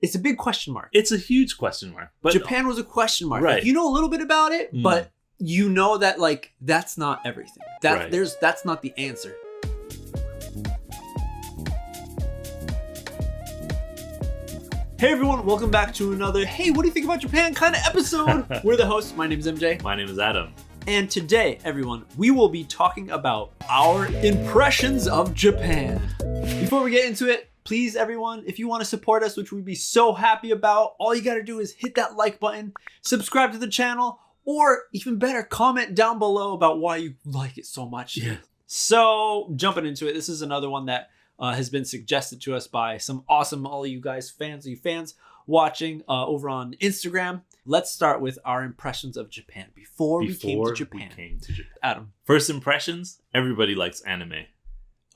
it's a big question mark. It's a huge question mark. But Japan was a question mark. Right. Like, you know a little bit about it, but you know that like that's not everything. That's not the answer. Hey everyone, welcome back to another Hey, what do you think about Japan kind of episode. We're the hosts. My name is MJ. My name is Adam. And today, everyone, we will be talking about our impressions of Japan. Before we get into it, please, everyone, if you want to support us, which we'd be so happy about, all you got to do is hit that like button, subscribe to the channel, or even better, comment down below about why you like it so much. Yeah. So, jumping into it, this is another one that has been suggested to us by some awesome, all of you guys, fans watching over on Instagram. Let's start with our impressions of Japan before we came to Japan. Adam. First impressions, everybody likes anime.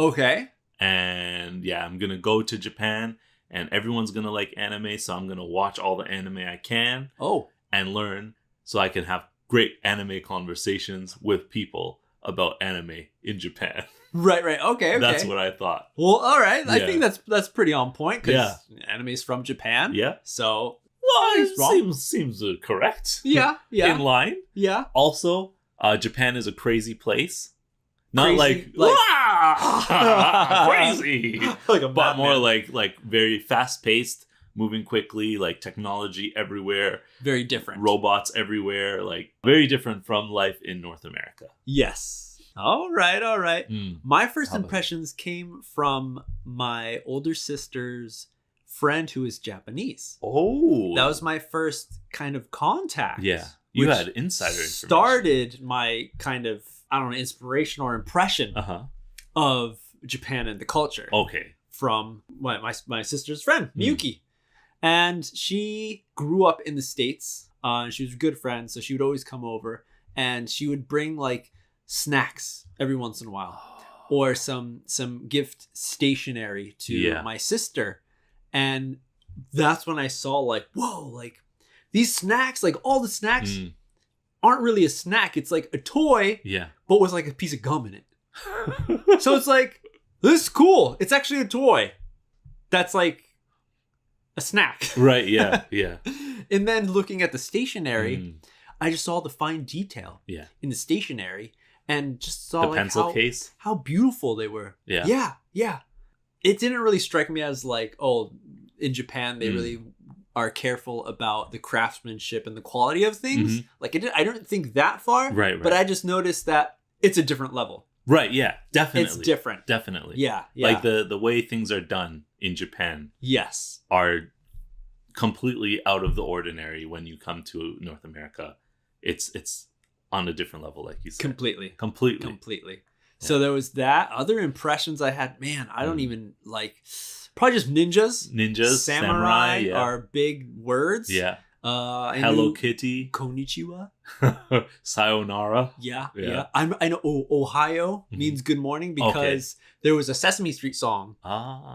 Okay. And yeah, I'm going to go to Japan and everyone's going to like anime. So I'm going to watch all the anime I can and learn so I can have great anime conversations with people about anime in Japan. Right. Okay. That's what I thought. Well, all right. I think that's pretty on point because anime's from Japan. Yeah. So, well, it seems correct. Yeah. In line. Yeah. Also, Japan is a crazy place. Not crazy, crazy, but more like very fast paced, moving quickly, like technology everywhere. Very different. Robots everywhere, like very different from life in North America. Yes. All right. My first impressions came from my older sister's friend who is Japanese. Oh. That was my first kind of contact. Yeah. You had insider information. Started my kind of, I don't know, inspiration or impression of Japan and the culture. Okay. From my sister's friend, Miyuki. And she grew up in the States. She was a good friend, so she would always come over and she would bring like snacks every once in a while or some gift stationery to my sister. And that's when I saw like, whoa, like these snacks, like all the snacks aren't really a snack. It's like a toy, but with like a piece of gum in it. So it's like, this is cool. It's actually a toy that's like a snack. Right, yeah. And then looking at the stationery, I just saw the fine detail in the stationery and just saw the pencil case. How beautiful they were. Yeah. It didn't really strike me as like, oh, in Japan, they really are careful about the craftsmanship and the quality of things. Like I don't think that far. Right. But I just noticed that it's a different level. Right, yeah, definitely. It's different. Definitely. Yeah. Like the way things are done in Japan. Yes. Are completely out of the ordinary when you come to North America. It's on a different level, like you said. Completely. Yeah. So there was that. Other impressions I had, man, I don't even like, probably just ninjas. Samurai are big words. Yeah. Hello Kitty. Konnichiwa. Sayonara. Yeah. I know Ohio means good morning because there was a Sesame Street song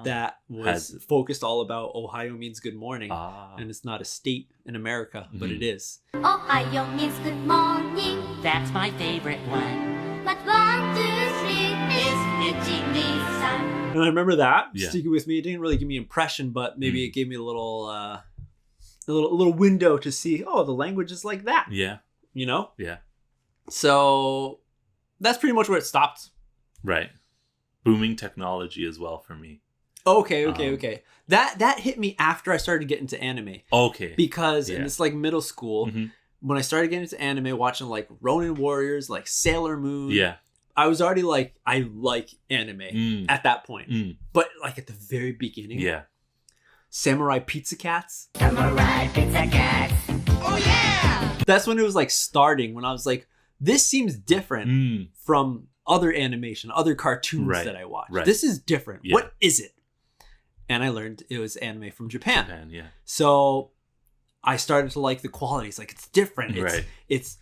that was focused all about Ohio means good morning. And it's not a state in America, but it is. Ohio means good morning. That's my favorite one. But 1, 2, 3 is Nichi-ni-san. And I remember that sticking with me. It didn't really give me impression, but maybe it gave me a little window to see, the language is like that. Yeah. You know? Yeah. So that's pretty much where it stopped. Right. Booming technology as well for me. Okay. That hit me after I started getting into anime. Okay. Because in this like middle school, when I started getting into anime, watching like Ronin Warriors, like Sailor Moon. Yeah. I was already like, I like anime at that point. But like at the very beginning. Yeah. Samurai Pizza Cats. Samurai Pizza Cats. Oh yeah! That's when it was like starting, when I was like, this seems different from other animation, other cartoons that I watch. Right. This is different. Yeah. What is it? And I learned it was anime from Japan. Yeah. So I started to like the quality. It's like, it's different. It's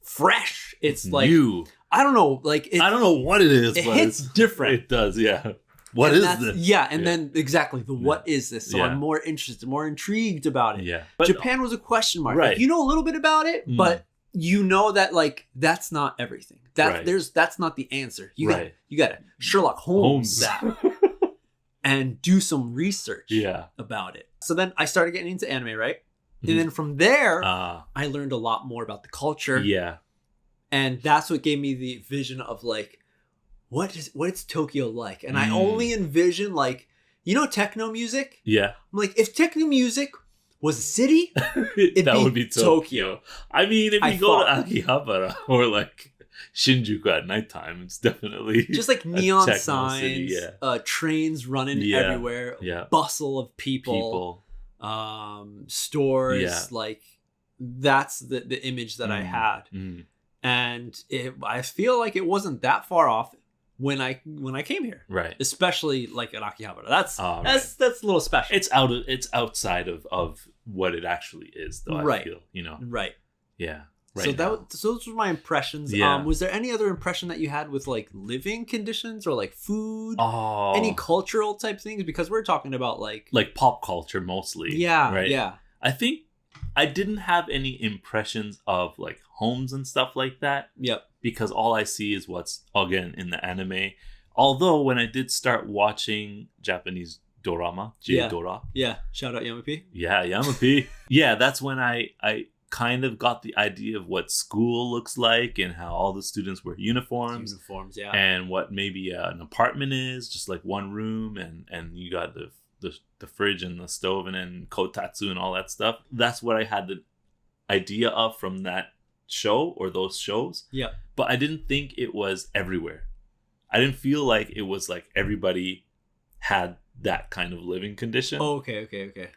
fresh. It's like new. I don't know. Like I don't know what it is. It but hits different. It does. Yeah. What is this? Yeah, and then exactly what is this? So I'm more interested, more intrigued about it. Yeah, but Japan was a question mark. Right. Like, you know a little bit about it, but you know that like that's not everything. That's not the answer. You got to Sherlock Holmes that and do some research about it. So then I started getting into anime, right? And then from there, I learned a lot more about the culture. Yeah. And that's what gave me the vision of like, what is Tokyo like? And I only envision like, techno music? Yeah. I'm like, if techno music was a city, that would be Tokyo. I mean, if you go to Akihabara or like Shinjuku at nighttime, it's definitely just like neon signs, city, trains running everywhere, bustle of people. Stores, like that's the image that I had. And I feel like it wasn't that far off when I came here, right? Especially like at Akihabara. That's a little special. It's outside of what it actually is, though. I feel, right? Yeah. Right. So those were my impressions. Yeah. Was there any other impression that you had with like living conditions or like food? Any cultural type things? Because we're talking about like pop culture mostly. Yeah. Right. Yeah. I think I didn't have any impressions of like homes and stuff like that. Yep. Because all I see is what's again in the anime. Although when I did start watching Japanese dorama, J-dora. Yeah. Shout out Yamapi. Yeah, Yamapi. Yeah, that's when I kind of got the idea of what school looks like and how all the students wear uniforms. Yeah. And what maybe an apartment is, just like one room, and you got the fridge and the stove and then kotatsu and all that stuff. That's what I had the idea of from that show or those shows. Yeah. But I didn't think it was everywhere. I didn't feel like it was like everybody had that kind of living condition. Oh, okay.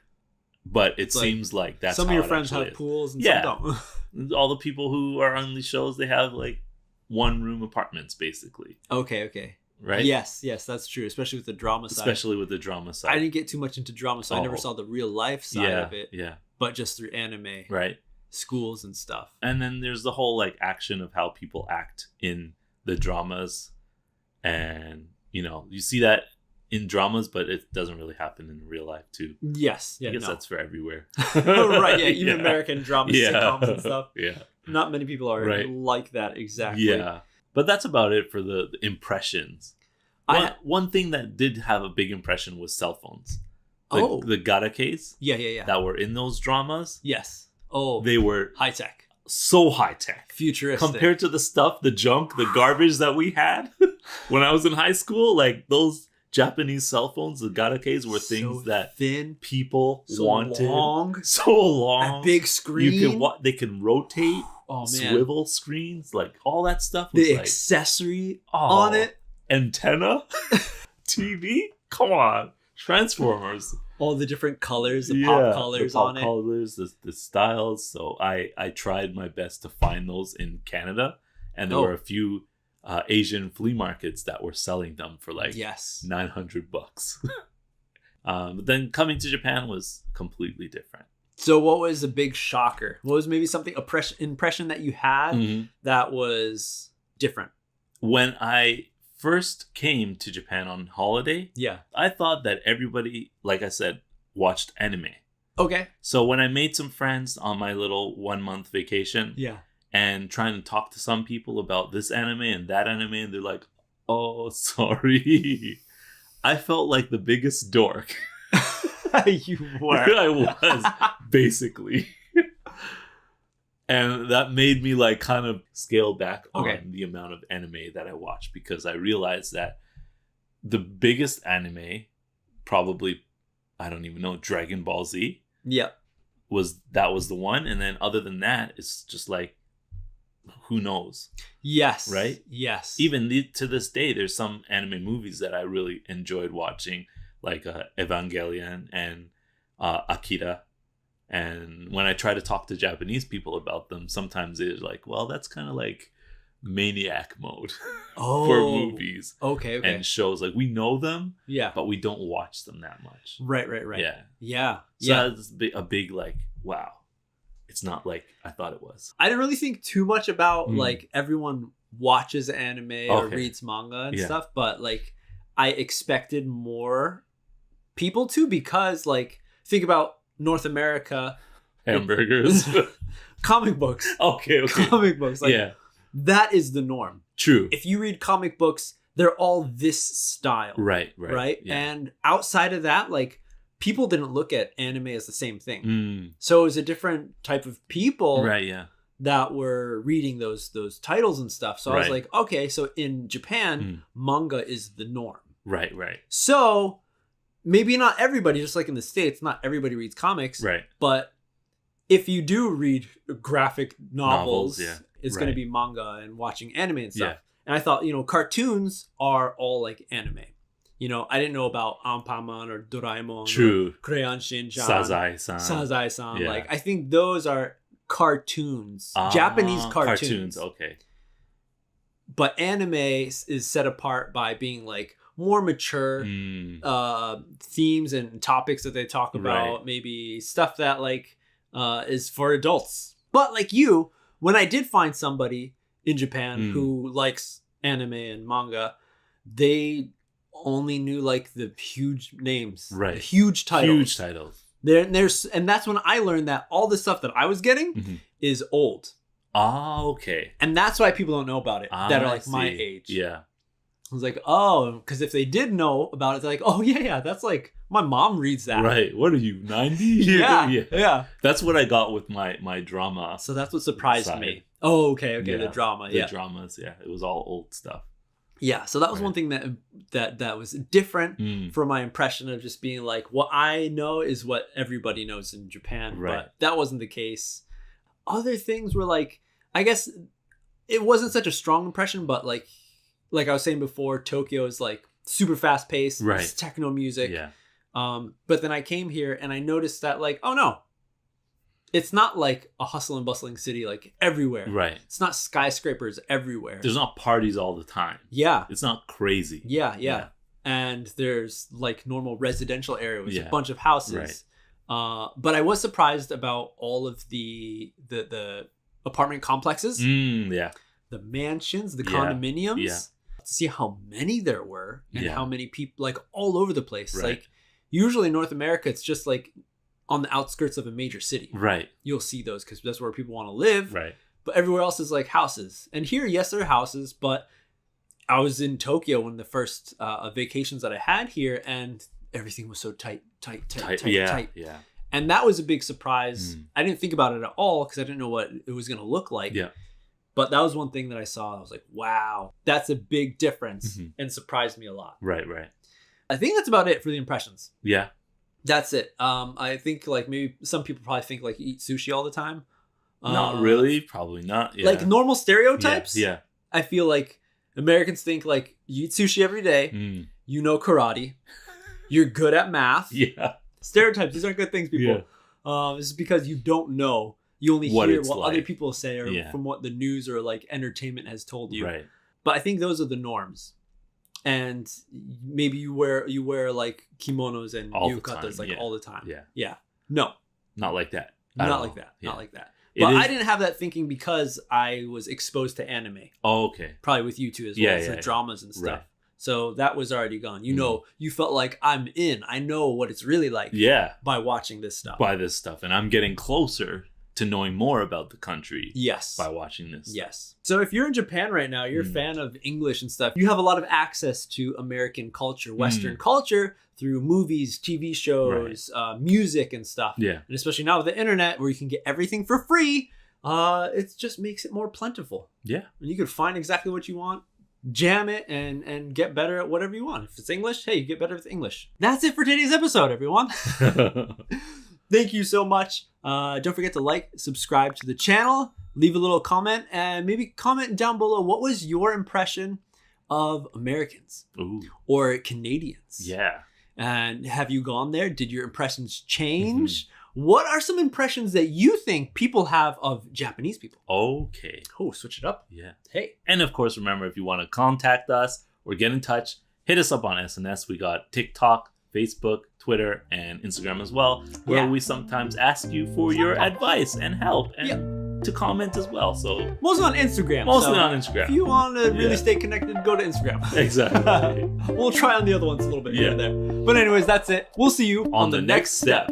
But it seems like that's some how of your friends have pools and some don't. All the people who are on these shows, they have like one room apartments basically. Okay. Right? Yes, that's true. Especially with the drama side. I didn't get too much into drama, so I never saw the real life side of it. Yeah. But just through anime. Right. Schools and stuff. And then there's the whole like action of how people act in the dramas. And, you see that in dramas, but it doesn't really happen in real life too. Yes. Yeah, I guess that's for everywhere. Right, yeah. Even American dramas, sitcoms and stuff. Yeah. Not many people are like that exactly. Yeah. But that's about it for the impressions. One thing that did have a big impression was cell phones. The garakes. Yeah. That were in those dramas. Yes. Oh. They were high tech. So high tech. Futuristic. Compared to the stuff, the junk, the garbage that we had when I was in high school, like those Japanese cell phones, the garakes were things that thin people wanted. So long. A big screen. They can rotate. Oh, man. Swivel screens, like all that stuff. Was the accessory on it. Antenna. TV. Come on. Transformers. All the different colors, the pop colors on it. Colors, the styles. So I tried my best to find those in Canada. And there were a few Asian flea markets that were selling them for like $900. But then coming to Japan was completely different. So what was a big shocker? What was maybe something impression that you had that was different? When I first came to Japan on holiday, I thought that everybody, like I said, watched anime. Okay. So when I made some friends on my little 1 month vacation, and trying to talk to some people about this anime and that anime, and they're like, "Oh, sorry," I felt like the biggest dork. You were. I was, basically. And that made me like kind of scale back on the amount of anime that I watch, because I realized that the biggest anime, probably, I don't even know, Dragon Ball Z. Yeah. Was the one. And then other than that, it's just like, who knows? Yes. Right? Yes. Even to this day, there's some anime movies that I really enjoyed watching, like Evangelion and Akira. And when I try to talk to Japanese people about them, sometimes they're like, well, that's kind of like maniac mode for movies. Okay. And shows. Like, we know them, yeah, but we don't watch them that much. Right. Yeah. So that's a big like, wow. It's not like I thought it was. I didn't really think too much about like everyone watches anime or reads manga and stuff, but like I expected more people to, because like think about North America, hamburgers, comic books. Okay. Comic books. Like, that is the norm. True. If you read comic books, they're all this style. Right. Yeah. And outside of that, like people didn't look at anime as the same thing. So it was a different type of people that were reading those titles and stuff. So I was like, okay, so in Japan, manga is the norm. Right. So maybe not everybody, just like in the States, not everybody reads comics. Right. But if you do read graphic novels it's going to be manga and watching anime and stuff. And I thought, cartoons are all like anime. I didn't know about Anpanman or Doraemon. True. Or Crayon Shin-chan. Sazae-san. Yeah. Like, I think those are cartoons. Japanese cartoons. Okay. But anime is set apart by being like more mature themes and topics that they talk about. Maybe stuff that like is for adults. But like you, when I did find somebody in Japan who likes anime and manga, they only knew like the huge names, the huge titles. And that's when I learned that all the stuff that I was getting is old. Okay. And that's why people don't know about it that are like my age. Yeah. I was like, because if they did know about it, they're like, that's like, my mom reads that. Right. What are you, 90? Yeah. That's what I got with my drama. So that's what surprised me. Oh, okay. The drama. The dramas, it was all old stuff. Yeah, so that was one thing that was different from my impression of just being like, what I know is what everybody knows in Japan, but that wasn't the case. Other things were like, I guess it wasn't such a strong impression, but like I was saying before, Tokyo is like super fast paced, it's techno music. Yeah. But then I came here and I noticed that like, oh no, it's not like a hustle and bustling city like everywhere. Right. It's not skyscrapers everywhere. There's not parties all the time. Yeah. It's not crazy. Yeah. And there's like normal residential area with a bunch of houses. Right. But I was surprised about all of the apartment complexes. The mansions, the condominiums. Yeah. To see how many there were and how many people like all over the place. Right. Like usually in North America, it's just like on the outskirts of a major city. Right. You'll see those because that's where people want to live. Right. But everywhere else is like houses. And here, yes, there are houses, but I was in Tokyo one of the first vacations that I had here, and everything was so tight. Yeah. And that was a big surprise. I didn't think about it at all because I didn't know what it was going to look like. Yeah. But that was one thing that I saw. I was like, wow, that's a big difference and surprised me a lot. Right. I think that's about it for the impressions. Yeah. That's it. I think like maybe some people probably think like you eat sushi all the time. Not really. Probably not. Yeah. Like normal stereotypes. Yeah. I feel like Americans think like you eat sushi every day. You know karate. You're good at math. Yeah. Stereotypes. These aren't good things, people. Yeah. This is because you don't know. You only hear what other people say or from what the news or like entertainment has told you. Right. But I think those are the norms. And maybe you wear like kimonos and yukatas like all the time. Yeah. No. Not like that. Not like that. Not like that. But I didn't have that thinking because I was exposed to anime. Oh, okay. Probably with you too as well. The dramas and stuff. Right. So that was already gone. You know, you felt like I'm in. I know what it's really like. Yeah. By watching this stuff. And I'm getting closer to knowing more about the country. Yes. By watching this. Yes. So if you're in Japan right now, you're a fan of English and stuff, you have a lot of access to American culture, Western culture through movies, TV shows, music and stuff. Yeah. And especially now with the internet where you can get everything for free, it just makes it more plentiful. Yeah. And you can find exactly what you want, jam it and get better at whatever you want. If it's English, hey, you get better with English. That's it for today's episode, everyone. Thank you so much. Don't forget to like, subscribe to the channel, leave a little comment, and maybe comment down below what was your impression of Americans or Canadians. Yeah. And have you gone there? Did your impressions change? What are some impressions that you think people have of Japanese people? Okay. Oh, switch it up. Yeah. Hey. And of course, remember, if you want to contact us or get in touch, hit us up on SNS. We got TikTok, Facebook, Twitter, and Instagram as well, where we sometimes ask you for your advice and help and to comment as well. So mostly on Instagram. If you want to really stay connected, go to Instagram. Exactly. We'll try on the other ones a little bit here and there. But anyways, that's it. We'll see you on the next step.